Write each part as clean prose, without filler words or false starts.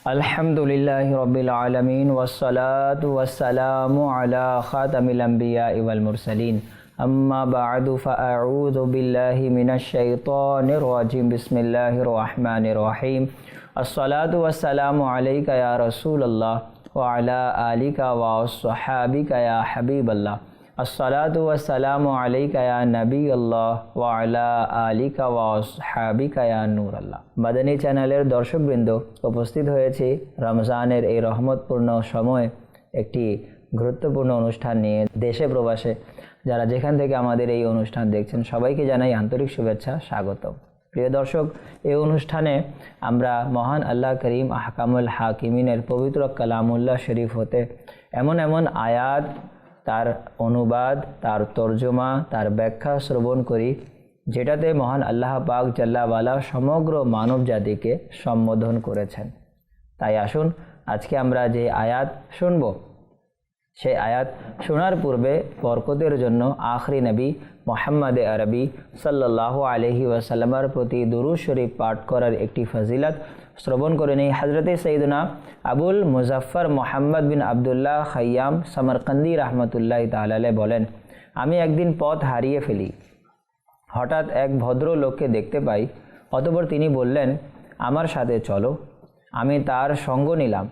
আলহামদুলিল্লাহি রাব্বিল আলামিন ওয়াসসালাতু ওয়াসসালামু আলা খাতামিল আম্বিয়াই ওয়াল মুরসালিন আম্মা বা'দু ফাআউযু বিল্লাহি মিনাশ শাইতানির রাজিম বিসমিল্লাহির রহমানির রহিম আসসালাতু ওয়াসসালামু আলাইকা ইয়া রাসূলুল্লাহ ওয়া আলা আলিকা ওয়া আসহাবিকা ইয়া হাবিবাল্লাহ আসসালাতু ওয়াসসালামু আলাইকা ইয়া নবিয়াল্লাহ ওয়া আলা আলিকা ওয়া আসহাবিকা ইয়া নূরাল্লাহ। মাদানী চ্যানেলের দর্শকবৃন্দ, উপস্থিত হয়েছে রমজানের এই রহমতপূর্ণ সময়ে একটি গুরুত্বপূর্ণ অনুষ্ঠান নিয়ে। দেশে প্রবাসে যারা যেখান থেকে আমাদের এই অনুষ্ঠান দেখছেন সবাইকে জানাই আন্তরিক শুভেচ্ছা, স্বাগত। প্রিয় দর্শক, এই অনুষ্ঠানে আমরা মহান আল্লাহ করিম আহকামুল হাকিমিনের পবিত্র কালামুল্লাহ শরীফ হতে এমন এমন আয়াত, তার অনুবাদ, তার তর্জমা, তার ব্যাখ্যা শ্রবণ করি যেটাতে মহান আল্লাহ পাক জাল্লাওয়ালা সমগ্র মানব জাতিকে সম্বোধন করেছেন। তাই আসুন আজকে আমরা যে আয়াত শুনব, সেই আয়াত শোনার পূর্বে বরকতের জন্য আখরি নবী মুহাম্মদ আরবি সাল্লাল্লাহু আলাইহি ওয়াসাল্লামের প্রতি দুরূদ শরীফ পাঠ করার একটি ফজিলত শ্রবণ করে নেই। হযরতে সৈয়দনা আবুল মুজাফফর মোহাম্মদ বিন আবদুল্লাহ খাইয়াম সমরকন্দি রহমতুল্লাহ তাআলা আলাইহি বলেন, আমি একদিন পথ হারিয়ে ফেলি। হঠাৎ এক ভদ্র লোককে দেখতে পাই। অতঃপর তিনি বললেন, আমার সাথে চলো। আমি তার সঙ্গ নিলাম।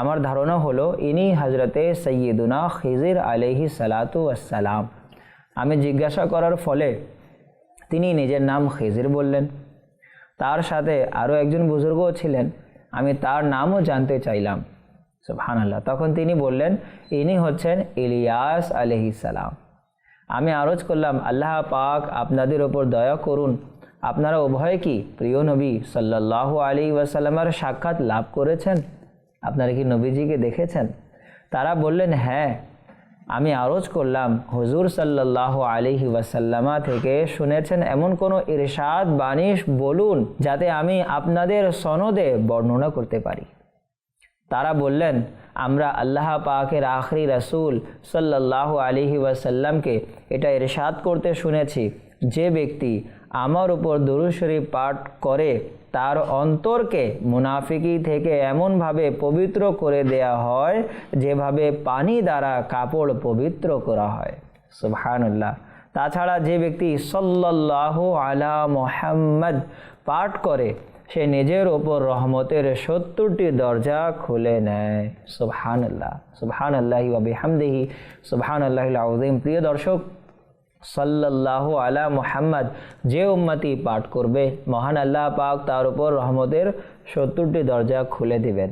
আমার ধারণা হলো ইনি হযরতে সৈয়দনা খিজির আলাইহিস সালাতু ওয়াসসালাম। আমি জিজ্ঞাসা করার ফলে তিনি নিজের নাম খিজির বললেন। তার সাথে আরও একজন বুজুর্গও ছিলেন। আমি তার নামও জানতে চাইলাম। সুবহানাল্লাহ। তখন তিনি বললেন, ইনি হচ্ছেন ইলিয়াস আলাইহিস সালাম। আমি আরজ করলাম, আল্লাহ পাক আপনাদের ওপর দয়া করুন। আপনারা উভয়ে কি প্রিয় নবী সাল্লাল্লাহু আলাইহি ওয়াসাল্লামের সাক্ষাৎ লাভ করেছেন? আপনারা কি নবীজিকে দেখেছেন? তারা বললেন, হ্যাঁ। আমি আরজ করলাম, হুজুর সাল্লাল্লাহু আলাইহি ওয়াসাল্লামা থেকে শুনেছেন এমন কোনো ইরশাদ বাণী বলুন যাতে আমি আপনাদের সনদে বর্ণনা করতে পারি। তারা বললেন, আমরা আল্লাহ পাকের আখরি রাসূল সাল্লাল্লাহু আলাইহি ওয়াসাল্লামকে এটা ইরশাদ করতে শুনেছি, যে ব্যক্তি আমার উপর দুরূদ শরীফ পাঠ করে তার অন্তরকে মুনাফিকি থেকে এমনভাবে পবিত্র করে দেয়া হয় যেভাবে পানি দ্বারা কাপড় পবিত্র করা হয়। সুবহানাল্লাহ। তাছাড়া যে ব্যক্তি সাল্লাল্লাহু আলা মুহাম্মদ পাঠ করে সে নিজের ওপর রহমতের 70টি দরজা খুলে নেয়। সুবহানাল্লাহ, সুবহানাল্লাহি ওয়া বিহামদিহি, সুবহানাল্লাহিল আযীম। প্রিয় দর্শক, সাল্লাল্লাহু আলা মুহাম্মদ যে উম্মতি পাঠ করবে, মহান আল্লাহ পাক তার উপর রহমতের 70টি দরজা খুলে দিবেন।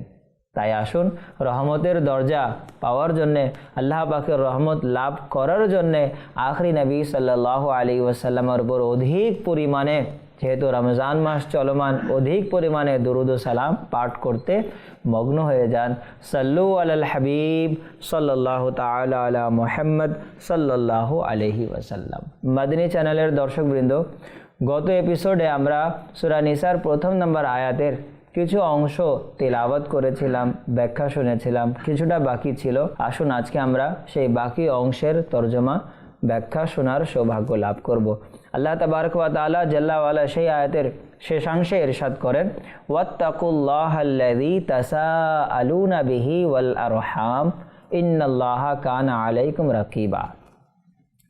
তাই আসুন রহমতের দরজা পাওয়ার জন্যে, আল্লাহ পাকের রহমত লাভ করার জন্যে আখরি নবী সাল্লাল্লাহু আলাইহি ওয়াসাল্লামের উপর অধিক পরিমাণে, যেহেতু রমজান মাস চলমান, অধিক পরিমাণে দুরুদ ও সালাম পাঠ করতে মগ্ন হয়ে যান। সাল্লু আলাল হাবিব সাল্লাল্লাহু তাআলা আলা মুহাম্মদ সাল্লাল্লাহু আলাইহি ওয়াসাল্লাম। মাদানী চ্যানেলের দর্শকবৃন্দ, গত এপিসোডে আমরা সূরা নিসার প্রথম নম্বর আয়াতের কিছু অংশ তেলাওয়াত করেছিলাম, ব্যাখ্যা শুনেছিলাম, কিছুটা বাকি ছিল। আসুন আজকে আমরা সেই বাকি অংশের তর্জমা ব্যাখ্যা শোনার সৌভাগ্য লাভ করব। আল্লাহ তাবারক ওয়া তাআলা জাল্লা ওয়া আলা সেই আয়াতের শেষাংশে ইরশাদ করেন, ওয়াত্তাকুল্লাহাল্লাযী তাসাআলুনা বিহি ওয়াল আরহাম ইন্নাল্লাহা কানা আলাইকুম রাকিবা।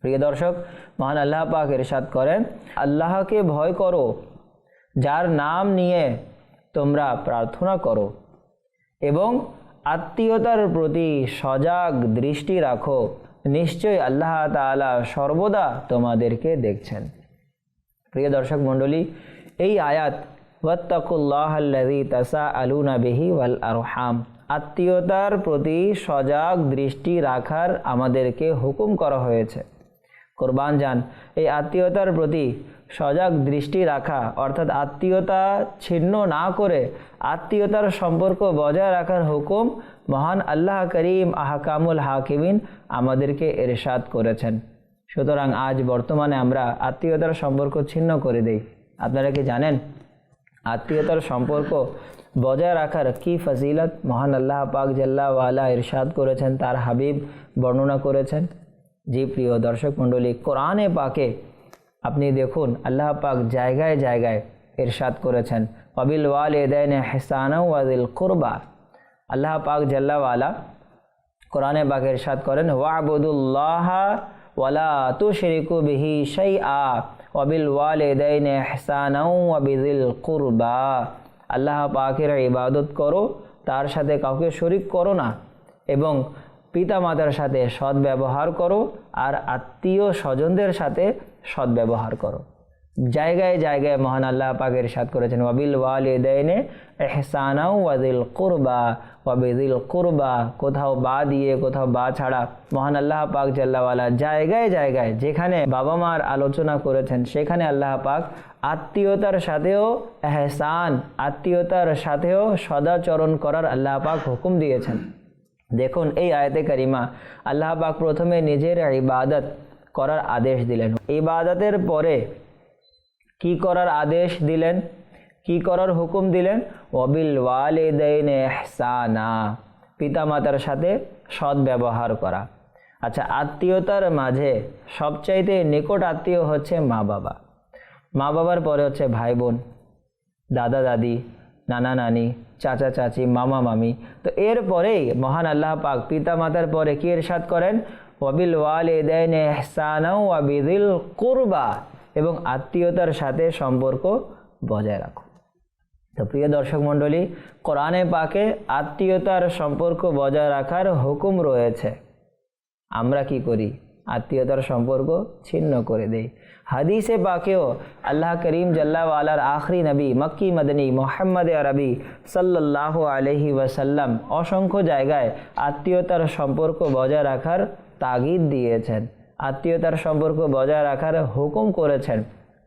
প্রিয় দর্শক, মহান আল্লাহ পাক ইরশাদ করেন, আল্লাহকে ভয় করো যার নাম নিয়ে তোমরা প্রার্থনা করো এবং আত্মীয়তার প্রতি সজাগ দৃষ্টি রাখো, নিশ্চয়ই আল্লাহ তাআলা সর্বদা তোমাদেরকে দেখছেন। প্রিয় দর্শক মণ্ডলী, এই আয়াত ওয়াত্তাকুল্লাহাল্লাযী তাসাআলুনা বিহি ওয়াল আরহাম, আত্মীয়তার প্রতি সজাগ দৃষ্টি রাখার আমাদেরকে হুকুম করা হয়েছে। কোরবান যান, এই আত্মীয়তার প্রতি সজাগ দৃষ্টি রাখা অর্থাৎ আত্মীয়তা ছিন্ন না করে আত্মীয়তার সম্পর্ক বজায় রাখার হুকুম মহান আল্লাহ করিম আহকামুল হাকিমিন আমাদেরকে ইরশাদ করেছেন। সুতরাং আজ বর্তমানে আমরা আত্মীয়তার সম্পর্ক ছিন্ন করে দেই। আপনারা কি জানেন আত্মীয়তার সম্পর্ক বজায় রাখার কি ফজিলত মহান আল্লাহ পাক জাল্লা ওয়া আলা ইরশাদ করেছেন, তার হাবিব বর্ণনা করেছেন? জি প্রিয় দর্শক মণ্ডলী, কোরআনে পাকে আপনি দেখুন আল্লাহ পাক জায়গায় জায়গায় ইরশাদ করেছেন, ওয়াবিল ওয়ালিদাইনি ইহসানা ওয়া যিল কুরবা। আল্লাহ পাক জাল্লা ওয়ালা কোরআনে পাকে ইরশাদ করেন ওয়াবুদুল্লাহা ওয়ালা তুশরিকু বিহি শাইআ ওয়াবিল ওয়ালিদাইনি ইহসানা ওয়া বিযিল কুরবা। আল্লাহ পাকের ইবাদত করো, তার সাথে কাউকে শরীক করো না, এবং পিতামাতার সাথে সদ্ব্যবহার করো, আর আত্মীয় স্বজনদের সাথে সদ্ব্যবহার করো। জায়গায় জায়গায় মহান আল্লাহ পাক ইরশাদ করেছেন ওয়াবিল ওয়ালিদাইনি ইহসানা ওয়া যিল কুরবা ওয়া বিযিল কুরবা। কোথাও বা দিয়ে, কোথাও বা ছাড়া মহান আল্লাহ পাক জাল্লা ওয়ালা জায়গায় জায়গায় যেখানে বাবা মার আলোচনা করেছেন সেখানে আল্লাহ পাক আত্মীয়তার সাথেও ইহসান, আত্মীয়তার সাথেও সদাচরণ করার আল্লাহ পাক হুকুম দিয়েছেন। দেখুন এই আয়াতে কারিমা আল্লাহ পাক প্রথমে নিজের ইবাদত করার আদেশ দিলেন, ইবাদতের পরে কি করার আদেশ দিলেন, কি করার হুকুম দিলেন? ওয়াবিল ওয়ালিদাইনি ইহসানা, পিতামাতার সাথে সদ্ব্যবহার করা। আচ্ছা, আত্মীয়তার মাঝে সবচাইতে নিকট আত্মীয় হচ্ছে মা বাবা। মা বাবার পরে হচ্ছে ভাই বোন, দাদা দাদি, নানা নানি, চাচা চাচি, মামা মামি। তো এরপরেই মহান আল্লাহ পাক পিতামাতার পরে কি ইরশাদ করেন? ওয়াবিল ওয়ালিদাইনি ইহসানা ওয়া বিযিল কুরবা, এবং আত্মীয়তার সাথে সম্পর্ক বজায় রাখো। তো প্রিয় দর্শক মণ্ডলী, কোরআনে পাকে আত্মীয়তার সম্পর্ক বজায় রাখার হুকুম রয়েছে। আমরা কি করি? আত্মীয়তার সম্পর্ক ছিন্ন করে দেই। হাদিসে পাকেও আল্লাহ করিম জাল্লা ওয়ালার আখরি নবী মক্কি মদনী মুহাম্মদ আরবি সাল্লাল্লাহু আলাইহি ওয়াসাল্লাম অসংখ্য জায়গায় আত্মীয়তার সম্পর্ক বজায় রাখার তাগিদ দিয়েছেন, আত্মীয়তার সম্পর্ক বজায় রাখার হুকুম করেছেন।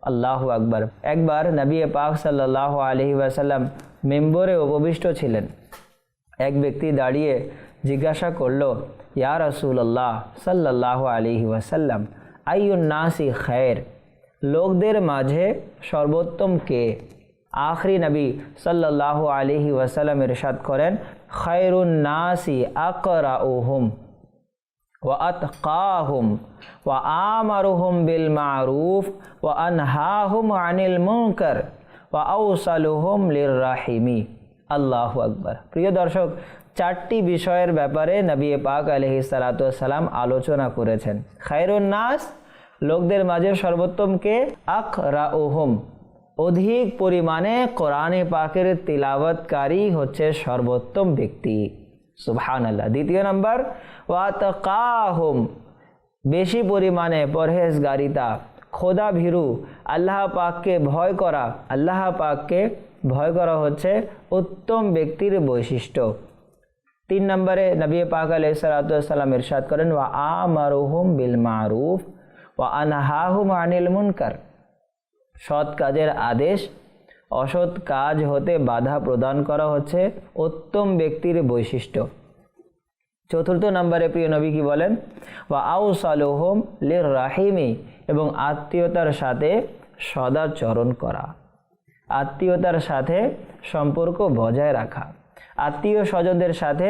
আল্লাহু আকবার। একবার নবী পাক সাল্লাল্লাহু আলাইহি ওয়াসাল্লাম মেম্বরে উপবিষ্ট ছিলেন। এক ব্যক্তি দাঁড়িয়ে জিজ্ঞাসা করলো, ইয়া রাসূলুল্লাহ সাল্লাল্লাহু আলাইহি ওয়াসাল্লাম, আইয়ুন নাসি খায়র, লোকদের মাঝে সর্বোত্তম কে? আখরি নবী সাল্লাল্লাহু আলাইহি ওয়াসাল্লাম ইরশাদ করেন, খায়রুন নাসি আকরাউহুম ওয়া আতকাহুম ওয়া আমারুহুম বিল মারুফ ওয়া আনহাহুম আনিল মুনকার ওয়া আওসালুহুম লিররাহিমি। আল্লাহু আকবার। প্রিয় দর্শক, চারটি বিষয়ের ব্যাপারে নবী পাক আলাইহিস সালাতু ওয়াস সালাম আলোচনা করেছেন। খায়রুন নাস, লোকদের মাঝে সর্বোত্তম কে? আকরাউহুম, অধিক পরিমাণে কোরআনে পাকের তিলাওয়াতকারী হচ্ছে সর্বোত্তম ব্যক্তি। সুবহানাল্লাহ। দ্বিতীয় নাম্বার, ওয়াতাকাহুম, বেশি পরিমাণে পরহেজগারিতা, খোদা ভীরু, আল্লাহ পাককে ভয় করা। আল্লাহ পাককে ভয় করা হচ্ছে উত্তম ব্যক্তির বৈশিষ্ট্য। তিন নম্বরে নবী পাক আলাইহিস সালাতু ওয়াস সালাম ইরশাদ করেন, ওয়া আমারুহুম বিল মারুফ ওয়া আনহাহুম আনিল মুনকার, সৎ কাজের আদেশ, অসৎ কাজ হতে বাধা প্রদান করা হচ্ছে উত্তম ব্যক্তির বৈশিষ্ট্য। চতুর্থ নম্বরে প্রিয় নবী কি বলেন? ওয়া আওসালুহুম লিররাহিমি, এবং আত্মীয়তার সাথে সদাচরণ করা, আত্মীয়তার সাথে সম্পর্ক বজায় রাখা, আত্মীয় স্বজনদের সাথে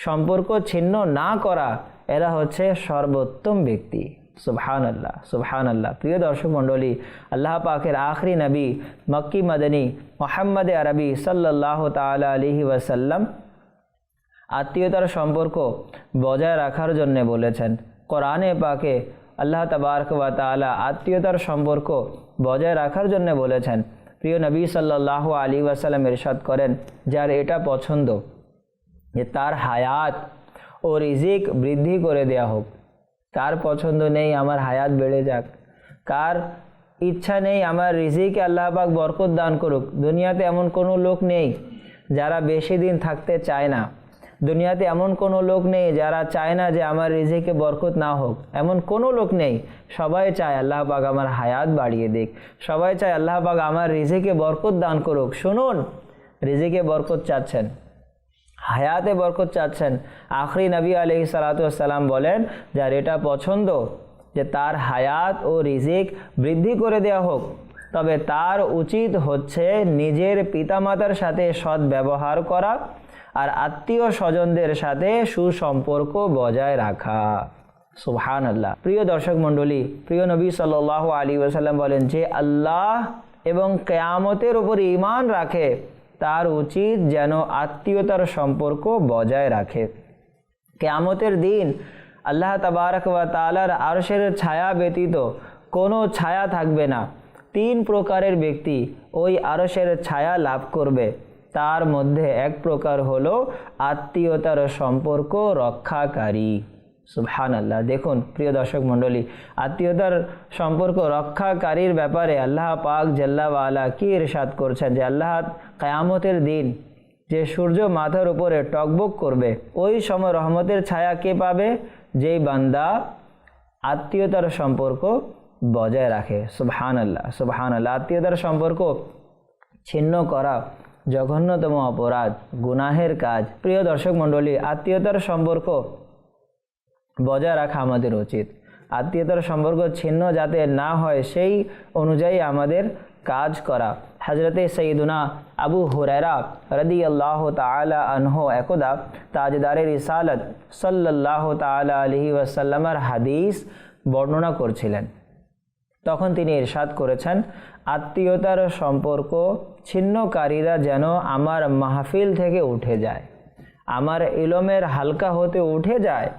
সম্পর্ক ছিন্ন না করা, এরা হচ্ছে সর্বোত্তম ব্যক্তি। সুবহানাল্লাহ, সুবহানাল্লাহ। প্রিয় দর্শক মণ্ডলী, আল্লাহ পাকের আখরি নবী মক্কি মদনী মুহাম্মদ আরবি সাল্লাল্লাহু তাআলা আলাইহি ওয়াসাল্লাম আত্মীয়তার সম্পর্ক বজায় রাখার জন্য বলেছেন। কোরআনে পাকে আল্লাহ তাবারক ওয়া তাআলা আত্মীয়তার সম্পর্ক বজায় রাখার জন্য বলেছেন। প্রিয় নবী সাল্লাল্লাহু আলাইহি ওয়াসাল্লাম ইরশাদ করেন, যার এটা পছন্দ যে তার হায়াত ও রিজিক বৃদ্ধি করে দেয়া হোক, কার পছন্দ নেই আমার হায়াত বেড়ে যাক, কার ইচ্ছা নেই আমার রিজিকে আল্লাহ পাক বরকত দান করুক। দুনিয়াতে এমন কোনো লোক নেই যারা বেশি দিন থাকতে চায় না। দুনিয়াতে এমন কোনো লোক নেই যারা চায় না যে আমার রিজিকে বরকত না হোক, এমন কোনো লোক নেই। সবাই চায় আল্লাহ পাক আমার হায়াত বাড়িয়ে দিক, সবাই চায় আল্লাহ পাক আমার রিজিকে বরকত দান করুক। শুনুন, রিজিকে বরকত চাচ্ছেন, হায়াতে বরকত চাচ্ছেন, আখরি নবী আলাইহিস সালাতু ওয়াস সালাম বলেন, যার এটা পছন্দ যে তার হায়াত ও রিজিক বৃদ্ধি করে দেওয়া হোক, তবে তার উচিত হচ্ছে নিজের পিতামাতার সাথে সৎ ব্যবহার করা আর আত্মীয় স্বজনদের সাথে সুসম্পর্ক বজায় রাখা। সুবহানাল্লাহ। প্রিয় দর্শক মণ্ডলী, প্রিয় নবী সাল্লাল্লাহু আলাইহি ওয়াসাল্লাম বলেন, যে আল্লাহ এবং কিয়ামতের উপর ঈমান রাখে তার উচিত যেন আত্মীয়তার সম্পর্ক বজায় রাখে। কিয়ামতের দিন আল্লাহ তাবারক ওয়া তাআলার আরশের ছায়া ব্যতীত কোনো ছায়া থাকবে না। 3 প্রকারের ব্যক্তি ওই আরশের ছায়া লাভ করবে। তার মধ্যে এক প্রকার হলো আত্মীয়তার সম্পর্ক রক্ষাকারী। সুবহানাল্লাহ। দেখুন প্রিয় দর্শক মণ্ডলী, আত্মীয়তার সম্পর্ক রক্ষাকারীর ব্যাপারে আল্লাহ পাক জাল্লা ওয়ালা কি ইরশাদ করছেন যে আল্লাহ কিয়ামতের দিন যে সূর্য মাথার উপরে টকবক করবে, ওই সময় রহমতের ছায়া কে পাবে? যেই বান্দা আত্মীয়তার সম্পর্ক বজায় রাখে। সুবহানাল্লাহ সুবহানাল্লাহ। আত্মীয়তার সম্পর্ক ছিন্ন করা জঘন্যতম অপরাধ, গুনাহের কাজ। প্রিয় দর্শক মণ্ডলী, আত্মীয়তার সম্পর্ক বজায় রাখা আমাদের উচিত। আত্মীয়তার সম্পর্ক ছিন্ন যাতে না হয় সেই অনুযায়ী আমাদের কাজ করা। হযরতে সৈয়দুনা আবু হুরায়রা রাদিয়াল্লাহু তাআলা আনহু একদা তাজদারে রিসালাত সাল্লাল্লাহু তাআলা আলাইহি ওয়াসাল্লামের হাদিস বর্ণনা করছিলেন। তখন তিনি ইরশাদ করেছেন, আত্মীয়তার সম্পর্ক ছিন্নকারীরা যেন আমার মাহফিল থেকে উঠে যায়, আমার ইলমের হালকা হতে উঠে যায়।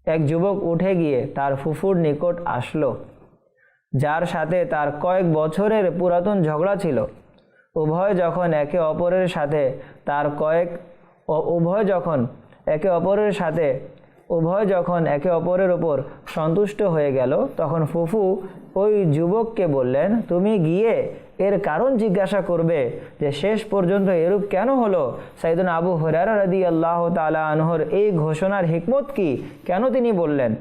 এক যুবক উঠে গিয়ে তার ফুফুর নিকট আসলো, যার সাথে তার কয়েক বছরের পুরাতন ঝগড়া ছিল। উভয় যখন একে অপরের উপর সন্তুষ্ট হয়ে গেল, তখন ফুফু ওই যুবককে বললেন, তুমি গিয়ে এর কারণ জিজ্ঞাসা করবে যে শেষ পর্যন্ত এরূপ কেন হলো। সাইয়েদনা আবু হুরায়রা রাদিয়াল্লাহু তাআলা আনহুর এই ঘোষণার হিকমত কি, কেন তিনি বললেন?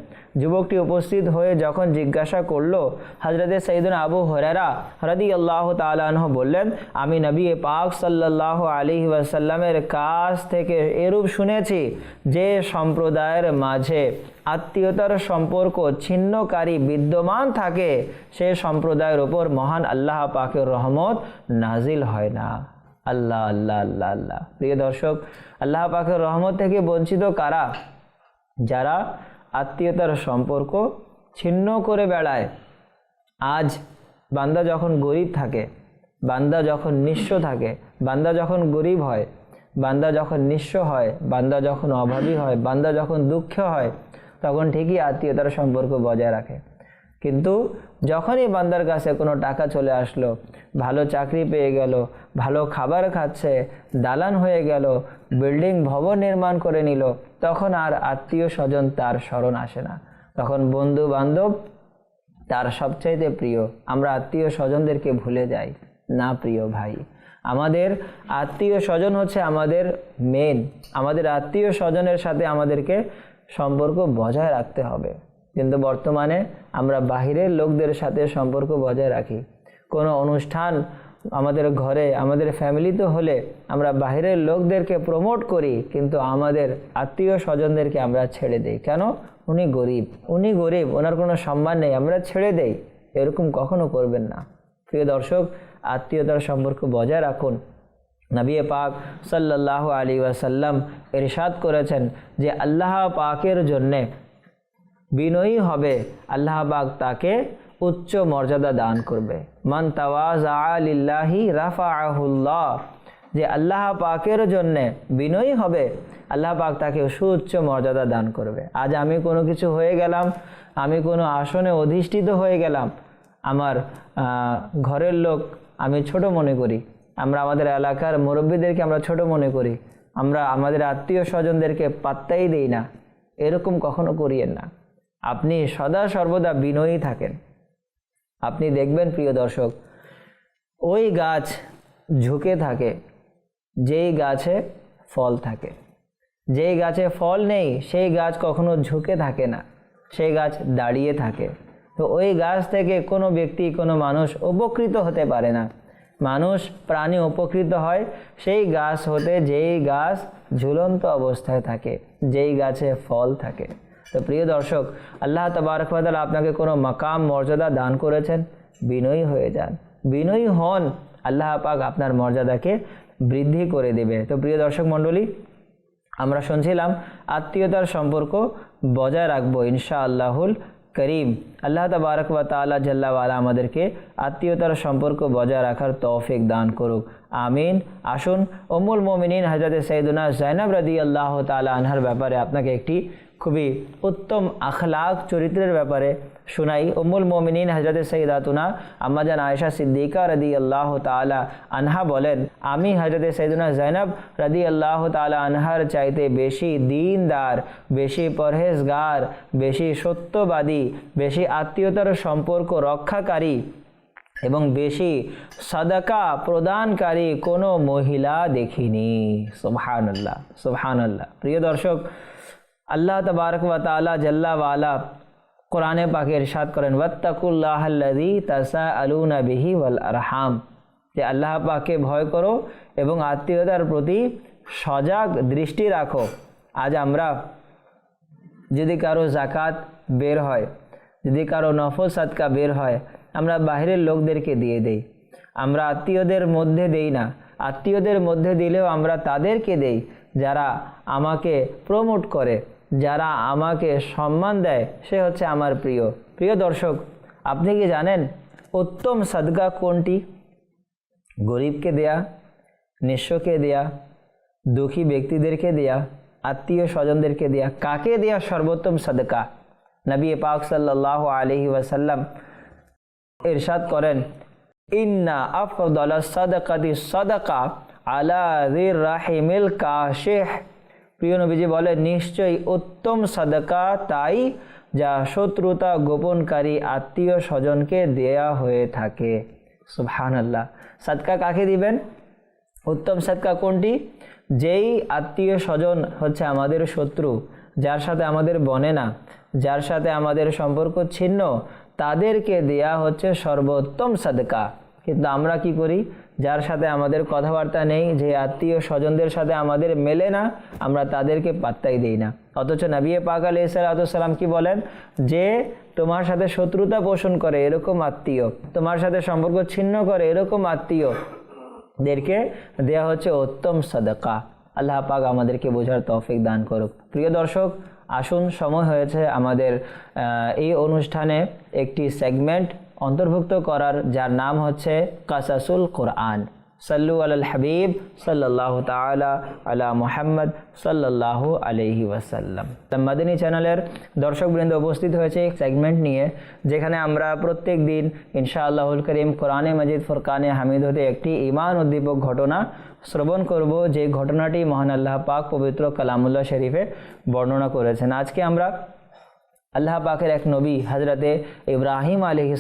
যুবকটি উপস্থিত হয়ে যখন জিজ্ঞাসা করলো, হযরতে সাইয়েদনা আবু হুরায়রা রাদিয়াল্লাহু তাআলা আনহু বললেন, আমি নবী পাক সাল্লাল্লাহু আলাইহি ওয়াসাল্লামের কাছ থেকে এরূপ শুনেছি যে সম্প্রদায়ের মাঝে আত্মীয়তার সম্পর্ক ছিন্নকারী বিদ্যমান থাকে, সে সম্প্রদায়ের উপর মহান আল্লাহ পাকের রহমত নাজিল হয় না। আল্লাহ আল্লাহ আল্লাহ আল্লাহ। প্রিয় দর্শক, আল্লাহ পাকের রহমত থেকে বঞ্চিত কারা? যারা আত্মীয়তার সম্পর্ক ছিন্ন করে বেড়ায়। আজ বান্দা যখন গরিব থাকে, বান্দা যখন নিঃস্ব থাকে, বান্দা যখন গরিব হয়, বান্দা যখন নিঃস্ব হয়, বান্দা যখন অভাবী হয়, বান্দা যখন দুঃখ হয়, তখন ঠিকই আত্মীয়তার সম্পর্ক বজায় রাখে। কিন্তু যখনই বান্দার কাছে কোনো টাকা চলে আসলো, ভালো চাকরি পেয়ে গেল, ভালো খাবার খাচ্ছে, দালান হয়ে গেল, বিল্ডিং ভবন নির্মাণ করে নিল, তখন আর আত্মীয় স্বজন তার স্মরণ আসে না। তখন বন্ধু বান্ধব তার সবচাইতে প্রিয়। আমরা আত্মীয় স্বজনদেরকে ভুলে যাই না। প্রিয় ভাই, আমাদের আত্মীয় স্বজন হচ্ছে আমাদের মেন। আমাদের আত্মীয় স্বজনের সাথে আমাদেরকে সম্পর্ক বজায় রাখতে হবে। কিন্তু বর্তমানে আমরা বাহিরের লোকদের সাথে সম্পর্ক বজায় রাখি। কোনো অনুষ্ঠান আমাদের ঘরে, আমাদের ফ্যামিলিতে হলে আমরা বাহিরের লোকদেরকে প্রমোট করি, কিন্তু আমাদের আত্মীয় স্বজনদেরকে আমরা ছেড়ে দেই। কেন? উনি গরিব, ওনার কোনো সম্মান নেই, আমরা ছেড়ে দেই। এরকম কখনো করবেন না। প্রিয় দর্শক, আত্মীয়তার সম্পর্ক বজায় রাখুন। নবী পাক সাল্লাল্লাহু আলাইহি ওয়াসাল্লাম ইরশাদ করেছেন যে আল্লাহ পাকের জন্যে বিনয়ী হবে, আল্লাহ পাক তাকে উচ্চ মর্যাদা দান করবে। মান তাওয়াজা লিল্লাহি রাফাআহুল্লাহ। যে আল্লাহ পাকের জন্যে বিনয়ী হবে, আল্লাহ পাক তাকে সুউচ্চ মর্যাদা দান করবে। আজ আমি কোনো কিছু হয়ে গেলাম, আমি কোনো আসনে অধিষ্ঠিত হয়ে গেলাম, আমার ঘরের লোক আমি ছোট মনে করি, আমরা আমাদের এলাকার মুরব্বীদেরকে আমরা ছোট মনে করি, আমরা আমাদের আত্মীয় স্বজনদেরকে পাত্তাই দেই না। এরকম কখনো করিয়েন না। আপনি সদা সর্বদা বিনয়ী থাকেন। আপনি দেখবেন প্রিয় দর্শক, ওই গাছ ঝুঁকে থাকে যেই গাছে ফল থাকে। যেই গাছে ফল নেই সেই গাছ কখনো ঝুঁকে থাকে না, সেই গাছ দাঁড়িয়ে থাকে। তো ওই গাছ থেকে কোনো ব্যক্তি, কোনো মানুষ উপকৃত হতে পারে না। মানুষ প্রাণী উপকৃত হয় সেই গাছ হতে যেই গাছ ঝুলন্ত অবস্থায় থাকে, যেই গাছে ফল থাকে। তো প্রিয় দর্শক, আল্লাহ তাবারক ওয়া তাআলা আপনাকে কোনো মাকাম মর্যাদা দান করেছেন, বিনয়ী হয়ে যান, বিনয়ী হন, আল্লাহ পাক আপনার মর্যাদাকে বৃদ্ধি করে দেবে। তো প্রিয় দর্শক মণ্ডলী, আমরা শুনছিলাম আত্মীয়তার সম্পর্ক বজায় রাখবো ইনশাআল্লাহুল করিম আল্লাহ তাবারক ওয়া তাআলা জাল্লা ওয়া আলা আমাদেরকে আত্মীয়তার সম্পর্ক বজায় রাখার তৌফিক দান করুক, আমিন। আসুন উম্মুল মুমিনিন হযরত সাইয়্যিদুনা যায়েনব রাদিয়াল্লাহু তাআলা আনহার ব্যাপারে আপনাকে একটি খুবই উত্তম আখলাক চরিত্রের ব্যাপারে শোনাই। উম্মুল মুমিনিন হযরত সাইয়্যিদাতুনা আম্মাজান আয়েশা সিদ্দিকা রাদিয়াল্লাহু তাআলা আনহা বলেন, আমি হযরত সাইয়্যিদুনা যায়েনব রাদিয়াল্লাহু তাআলা আনহার চাইতে বেশি দ্বীনদার, বেশি পরহেজগার, বেশি সত্যবাদী, বেশি আত্মীয়তার সম্পর্ক রক্ষাকারী এবং বেশি সাদাকা প্রদানকারী কোনো মহিলা দেখিনি। সুবহানাল্লাহ, সুবহানাল্লাহ। প্রিয় দর্শক, আল্লাহ তাবারক ওয়া তাআলা জাল্লা ওয়া আলা কোরআনে পাকে ইরশাদ করেন, ওয়াত্তাকুল্লাহাল্লাযী তাসাআলুনা বিহি ওয়াল আরহাম, যে আল্লাহ পাককে ভয় করো এবং আত্মীয়তার প্রতি সজাগ দৃষ্টি রাখো। আজ আমরা যদি কারো জাকাত বের হয়, যদি কারো নফল সাদকা বের হয়, আমরা বাইরের লোকদেরকে দিয়ে দেই, আমরা আত্মীয়দের মধ্যে দেই না। আত্মীয়দের মধ্যে দিলেও আমরা তাদেরকে দেই যারা আমাকে প্রমোট করে, যারা আমাকে সম্মান দেয়, সে হচ্ছে আমার প্রিয়। প্রিয় দর্শক, আপনি কি জানেন উত্তম সাদকা কোনটি? গরিবকে দেয়া, নিঃস্বকে দেয়া, দুঃখী ব্যক্তিদেরকে দেয়া, আত্মীয় স্বজনদেরকে দেয়া। কাকে দেয়া সর্বোত্তম সাদকা? নবী পাক সাল্লাল্লাহু আলাইহি ওয়াসাল্লাম ইরশাদ করেন, ইন্না আফদালাস সাদাকাতি সাদাকা আলা যির রাহিমিল কাশিহ। প্রিয় নবীজি বলেন, নিশ্চয়ই উত্তম সাদাকা তাই যা শত্রুতা গোপনকারী আত্মীয় স্বজনকে দেয়া হয়ে থাকে। সুবহানাল্লাহ। সাদকা কাকে দিবেন? উত্তম সাদকা কোনটি? যেই আত্মীয় স্বজন হচ্ছে আমাদের শত্রু, যার সাথে আমাদের বনে না, যার সাথে আমাদের সম্পর্ক ছিন্ন, তাদেরকে দেয়া হচ্ছে সর্বোত্তম সাদকা। কিন্তু আমরা কি করি? যার সাথে আমাদের কথাবার্তা নেই, যে আত্মীয় স্বজনদের সাথে আমাদের মেলে না, আমরা তাদেরকে পাত্তাই দেই না। অথচ নবী পাক আলাইহিস সালাম কি বলেন? যে তোমার সাথে শত্রুতা পোষণ করে এরকম আত্মীয়, তোমার সাথে সম্পর্ক ছিন্ন করে এরকম আত্মীয়দেরকে দেয়া হচ্ছে উত্তম সাদকা। আল্লাহ পাক আমাদেরকে বোঝার তৌফিক দান করুক। প্রিয় দর্শক, আসুন, সময় হয়েছে আমাদের এই অনুষ্ঠানে একটি সেগমেন্ট অন্তর্ভুক্ত করার, যার নাম হচ্ছে কাসাসুল কোরআন। সাল্লু আলাল হাবিব সাল্লাল্লাহু তাআলা আলা মুহাম্মদ সাল্লাল্লাহু আলাইহি ওয়াসাল্লাম। মাদানী চ্যানেলের দর্শকবৃন্দ উপস্থিত হয়েছে এক সেগমেন্ট নিয়ে, যেখানে আমরা প্রত্যেক দিন ইনশাআল্লাহুল করিম কোরআনে মাজিদ ফুরকানে হামিদ হতে একটি ঈমান উদ্দীপক ঘটনা শ্রবণ করব, যে ঘটনাটি মহান আল্লাহ পাক পবিত্র কালামুল্লাহ শরীফে বর্ণনা করেছেন। আজকে আমরা আল্লাহ পাকের এক নবী হযরতে ইব্রাহিম আলাইহিস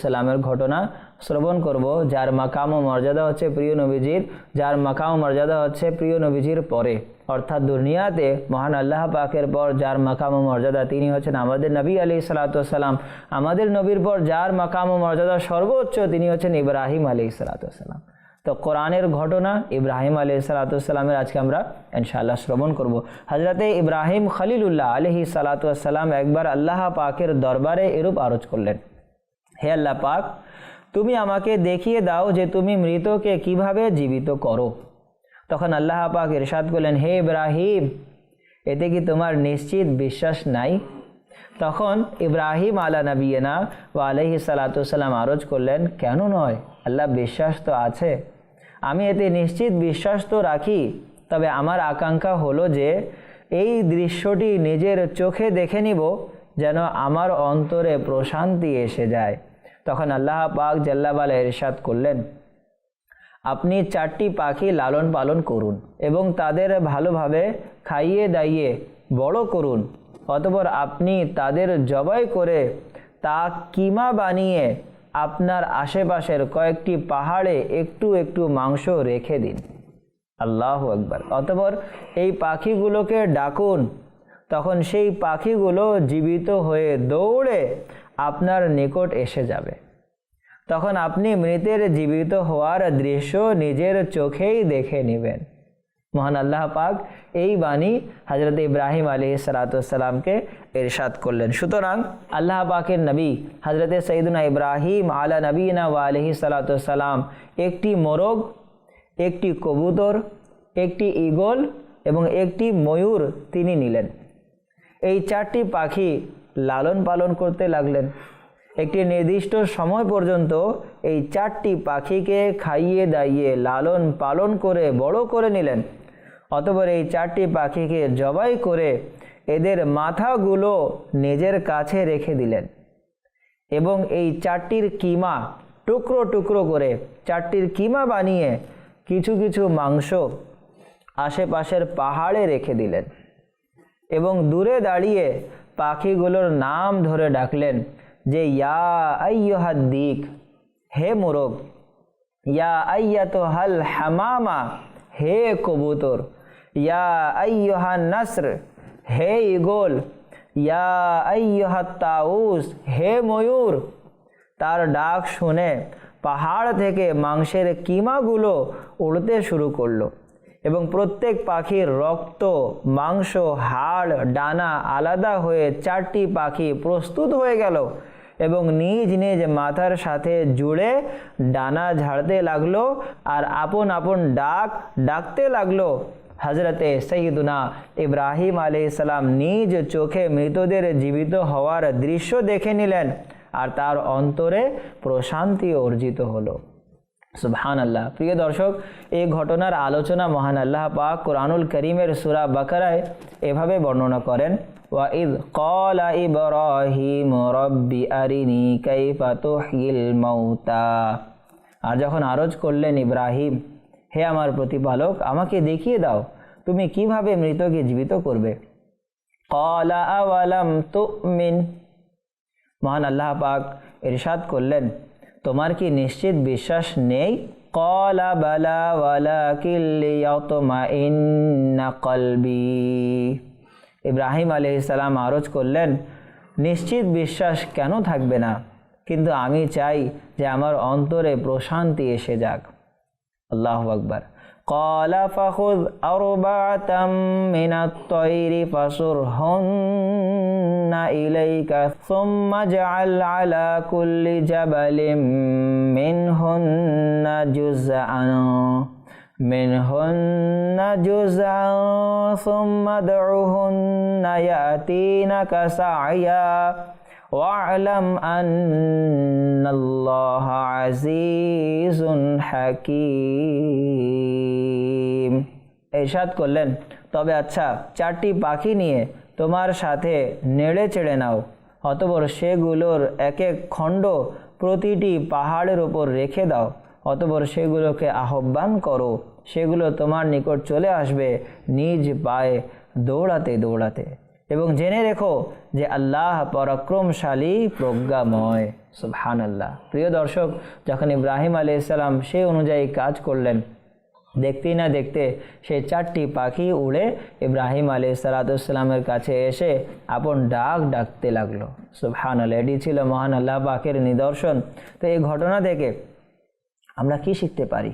সালামের ঘটনা শ্রবণ করব, যার মাকাম ও মর্যাদা হচ্ছে প্রিয় নবীজির, যার মাকাম ও মর্যাদা হচ্ছে প্রিয় নবীজির পরে, অর্থাৎ দুনিয়াতে মহান আল্লাহ পাকের পর যার মাকাম ও মর্যাদা, তিনি হচ্ছেন আমাদের নবী আলাইহিস সালাম। আমাদের নবীর পর যার মাকাম ও মর্যাদা সর্বোচ্চ, তিনি হচ্ছেন ইব্রাহিম আলাইহিস সালাম। তো কোরআনের ঘটনা ইব্রাহিম আলাইহিস সালামের আজকে আমরা ইনশাআল্লাহ শ্রবণ করব। হযরতে ইব্রাহিম খলিলুল্লাহ আলাইহিস সালাম একবার আল্লাহ পাকের দরবারে এরূপ আরজ করলেন, হে আল্লাহ পাক, তুমি আমাকে দেখিয়ে দাও যে তুমি মৃতকে কিভাবে জীবিত করো। তখন আল্লাহ পাক ইরশাদ করলেন, হে ইব্রাহিম, এতে কি তোমার নিশ্চিত বিশ্বাস নাই? তখন ইব্রাহিম আলা নবিয়িনা ওয়া আলাইহিস সালাম আরজ করলেন, কেন নয় আল্লাহ, বিশ্বাস তো আছে, আমি এতে নিশ্চিত বিশ্বাস তো রাখি, তবে আমার আকাঙ্ক্ষা হলো যে এই দৃশ্যটি নিজের চোখে দেখে নিব, যেন আমার অন্তরে প্রশান্তি এসে যায়। তখন আল্লাহ পাক জাল্লা ওয়ালা ইরশাদ করলেন, আপনি 4টি পাখি লালন পালন করুন এবং তাদের ভালোভাবে খাইয়ে দাইয়ে বড় করুন, অতঃপর আপনি তাদের জবাই করে তা কিমা বানিয়ে আপনার আশেপাশের কয়েকটি পাহাড়ে একটু একটু মাংস রেখে দিন। আল্লাহু আকবার। অতঃপর এই পাখিগুলোকে ডাকুন, তখন সেই পাখিগুলো জীবিত হয়ে দৌড়ে আপনার নিকট এসে যাবে। তখন আপনি মৃতের জীবিত হওয়ার দৃশ্য নিজের চোখেই দেখে নেবেন। মহান আল্লাহ পাক এই বাণী হযরত ইব্রাহিম আলাইহিস সালামকে ইরশাদ করলেন। সুতরাং আল্লাহ পাকের নবী হযরত সাইয়্যিদুনা ইব্রাহিম আলা নবিয়িনা ওয়া আলাইহিস সালাম একটি মোরগ, একটি কবুতর, একটি ঈগল এবং একটি ময়ূর তিনি নিলেন। এই 4টি পাখি লালন পালন করতে লাগলেন। একটি নির্দিষ্ট সময় পর্যন্ত এই 4টি পাখিকে খাইয়ে দাইয়ে লালন পালন করে বড় করে নিলেন। অতঃপর এই 4টি পাখিকে জবাই করে এদের মাথাগুলো নিজের কাছে রেখে দিলেন এবং এই 4টির কিমা টুকরো টুকরো করে 4টির কিমা বানিয়ে কিছু কিছু মাংস আশেপাশের পাহাড়ে রেখে দিলেন এবং দূরে দাঁড়িয়ে পাখিগুলোর নাম ধরে ডাকলেন যে ইয়া আইয়ুহাদ্দিক, হে মোরগ, ইয়া আইয়াতুহাল হামামা, হে কবুতর, ইয়া আইয়ুহান নাসর, হে ঈগল, ইয়া আইয়ুহাত তাউস, হে ময়ূর। তার ডাক শুনে পাহাড় থেকে মাংসের কিমাগুলো উড়তে শুরু করলো এবং প্রত্যেক পাখির রক্ত, মাংস, হাড়, ডানা আলাদা হয়ে 4টি পাখি প্রস্তুত হয়ে গেল এবং নিজ নিজ মাথার সাথে জুড়ে ডানা ঝাড়তে লাগলো আর আপন আপন ডাক ডাকতে লাগলো। হজরতে সৈয়দুনা ইব্রাহিম আলাইহিস সালাম নিজ চোখে মৃতদের জীবিত হওয়ার দৃশ্য দেখে নিলেন আর তার অন্তরে প্রশান্তি অর্জিত হলো। সুবহানাল্লাহ। প্রিয় দর্শক, এই ঘটনার আলোচনা মহান আল্লাহ পাক কোরআনুল কারীমের সূরা বাকারায় এভাবে বর্ণনা করেন, ওয়া ইয ক্বালা ইব্রাহিম রাব্বি আরিনি কাইফা তুহয়িল মাউতা। আর যখন আরজ করলেন ইব্রাহিম, হে আমার প্রতিপালক, আমাকে দেখিয়ে দাও তুমি কিভাবে মৃতকে জীবিত করবে। ক্বালা আওয়ালাম তুমিন, মহান আল্লাহ পাক ইরশাদ করলেন, তোমার কি নিশ্চিত বিশ্বাস নেই? ক্বালা বালা ওয়ালাকিন লিয়াতমাইন্না কলবি। ইব্রাহিম আলাইহিস সালাম আরজ করলেন, নিশ্চিত বিশ্বাস কেন থাকবে না, কিন্তু আমি চাই যে আমার অন্তরে প্রশান্তি এসে যাক। আল্লাহু আকবার। ক্বালা ফাখুয আরবাআতাম মিনাত তায়রি ফাসুরহুন্না ইলাইকা সুম্মা জাআল আলা কুল্লি জাবালিন মিনহুন্না জুযআন সুম্মা দউহুন্না ইয়াতিনাকা সা'য়া ওয়া'লাম আন্নাল্লাহা আজিজুন হাকীম। ইরশাদ করলেন, তবে আচ্ছা 4টি পাখি নিয়ে তোমার সাথে নেড়ে চেড়ে নাও, অতঃপর সেগুলোর এক এক খণ্ড প্রতিটি পাহাড়ের উপর রেখে দাও, অতঃপর সেগুলোকে আহ্বান করো, সেগুলো তোমার নিকট চলে আসবে নিজ পায়ে দৌড়াতে দৌড়াতে। এবং জেনে রেখো যে আল্লাহ পরাক্রমশালী, প্রজ্ঞাময়। সুবহানাল্লাহ। প্রিয় দর্শক, যখন ইব্রাহিম আলাইহিস সালাম সেই অনুযায়ী কাজ করলেন, দেখতেই না দেখতে সেই 4টি পাখি উড়ে ইব্রাহিম আলাইহিসসালামের কাছে এসে আপন ডাক ডাকতে লাগলো। সুবহানাল্লাহ। এটি ছিল মহান আল্লাহ পাকের নিদর্শন। তো এই ঘটনা থেকে আমরা কি শিখতে পারি?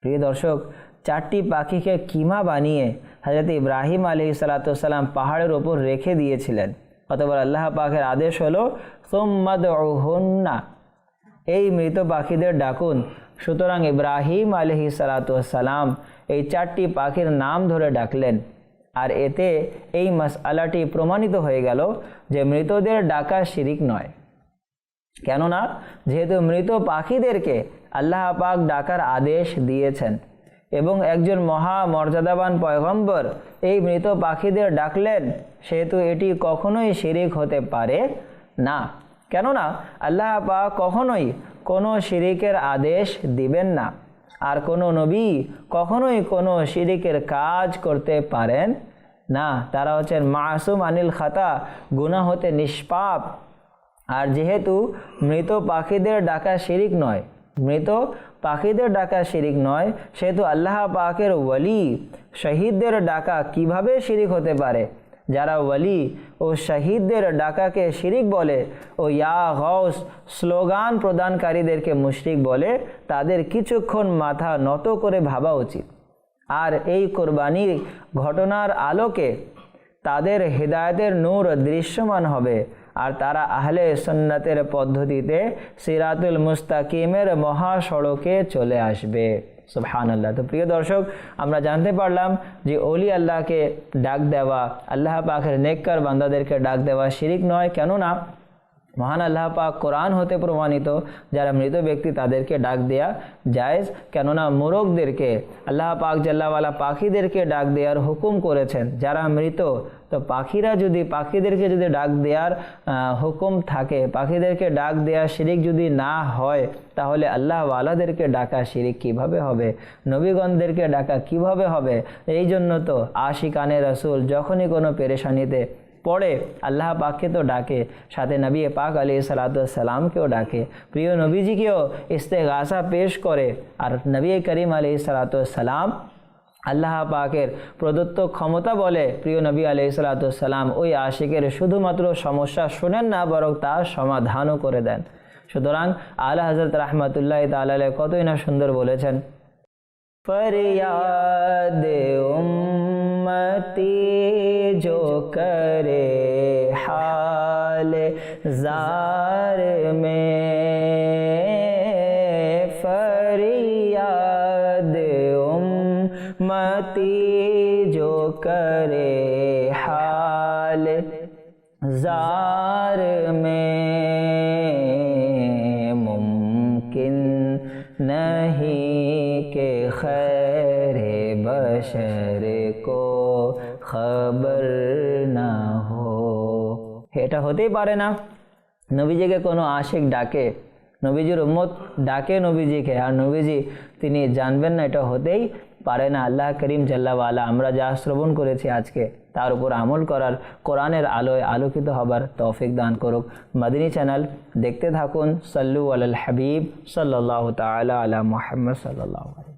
প্রিয় দর্শক, 4টি পাখিকে কিমা বানিয়ে হযরত ইব্রাহিম আলাইহিসসালাম পাহাড়ের ওপর রেখে দিয়েছিলেন। অতঃপর আল্লাহ পাকের আদেশ হলো সুম্মা দুহুন্না, এই মৃত পাখিদের ডাকুন। সুতরাং ইব্রাহিম আলাইহিসসালাম এই 4টি পাখির নাম ধরে ডাকলেন আর এতে এই মাসআলাটি প্রমাণিত হয়ে গেল যে মৃতদের ডাকা শিরিক নয়। কেননা যেহেতু মৃত পাখিদেরকে আল্লাহ পাক ডাকার আদেশ দিয়েছেন এবং একজন মহা মর্যাদাবান পয়গম্বর এই মৃত পাখিদের ডাকলেন, সেহেতু এটি কখনোই শিরিক হতে পারে না। কেননা আল্লাহ পাক কখনোই কোনো শিরিকের আদেশ দিবেন না, আর কোনো নবী কখনোই কোনো শিরিকের কাজ করতে পারেন না। তারা হচ্ছেন মাসুম আনিল খাতা, গুনাহ হতে নিষ্পাপ। আর যেহেতু মৃত পাখিদের ডাকা শিরিক নয়, মৃত পাখিদের ডাকা শিরিক নয়, সেহেতু আল্লাহ পাকের ওয়ালি শহীদদের ডাকা কিভাবে শিরিক হতে পারে? যারা ওয়ালি ও শহীদদের ডাকাকে শিরিক বলে ও ইয়া গৌস স্লোগান প্রদানকারীদেরকে মুশরিক বলে, তাদের কিছুক্ষণ মাথা নত করে ভাবা উচিত। আর এই কোরবানির ঘটনার আলোকে তাদের হেদায়েতের নূর দৃশ্যমান হবে আর তারা আহলে সুন্নাতের পদ্ধতিতে সিরাতুল মুস্তাকিমের মহাসড়কে চলে আসবে। সুবহানাল্লাহ। তো প্রিয় দর্শক, আমরা জানতে পারলাম যে ওলি আল্লাহকে ডাক দেওয়া, আল্লাহ পাকের নেককার বান্দাদেরকে ডাক দেওয়া শিরিক নয়। কেননা মহান আল্লাহ পাক কোরআন হতে প্রমাণিত যারা মৃত ব্যক্তি তাদেরকে ডাক দেয়া জায়েজ। কেননা মোরগদেরকে আল্লাহ পাক জাল্লাওয়ালা পাখিদেরকে ডাক দেওয়ার হুকুম করেছেন যারা মৃত। তো পাখিদেরকে যদি ডাক দেওয়ার হুকুম থাকে, পাখিদেরকে ডাক দেওয়া শিরিক যদি না হয়, তাহলে আল্লাহ ওয়ালাদেরকে ডাকা শিরিক কিভাবে হবে, নবীগণদেরকে ডাকা কিভাবে হবে? এই জন্য তো আশিকানে রাসূল যখনই কোনো পেরেশানিতে পড়ে আল্লাহ পাককে তো ডাকে, সাথে নবী পাক আলাইহিস সালাতু ওয়াস সালামকেও ডাকে, প্রিয় নবীজিকেও ইস্তেগাসা পেশ করে। আর নবী করিম আলাইহিস সালাতু ওয়াস সালাম আল্লাহ পাকের প্রদত্ত ক্ষমতা বলে প্রিয় নবী আলাইহিস সালাতু ওয়াস সালাম ওই আশিকের শুধুমাত্র সমস্যা শোনেন না, বরং তার সমাধানও করে দেন। সুতরাং আলা হযরত রাহমাতুল্লাহি তাআলা আলাইহি কতই না সুন্দর বলেছেন, फरियाद उम्मती जो करे हाल जार में, फरियाद उम्मती जो करे हाल जार में, मुमकिन नहीं के खैर बशर को खबर ना हो। এটা হতেই পারে না নবীজিকে কোনো আশিক ডাকে, নবীজির উম্মত ডাকে নবীজিকে, আর নবীজি তিনি জানবেন না, এটা হতেই পারে না। আল্লাহ করিম জাল্লা ওয়ালা আমরা যা শ্রবণ করেছি আজকে তার উপর আমল করার, কোরআনের আলোয় আলোকিত হবার তৌফিক দান করুক। মাদিনী চ্যানেল দেখতে থাকুন। সাল্লু আলাল হাবিব সাল্লাল্লাহু তাআলা আলা মুহাম্মদ সাল্লাল্লাহু আলাইহি।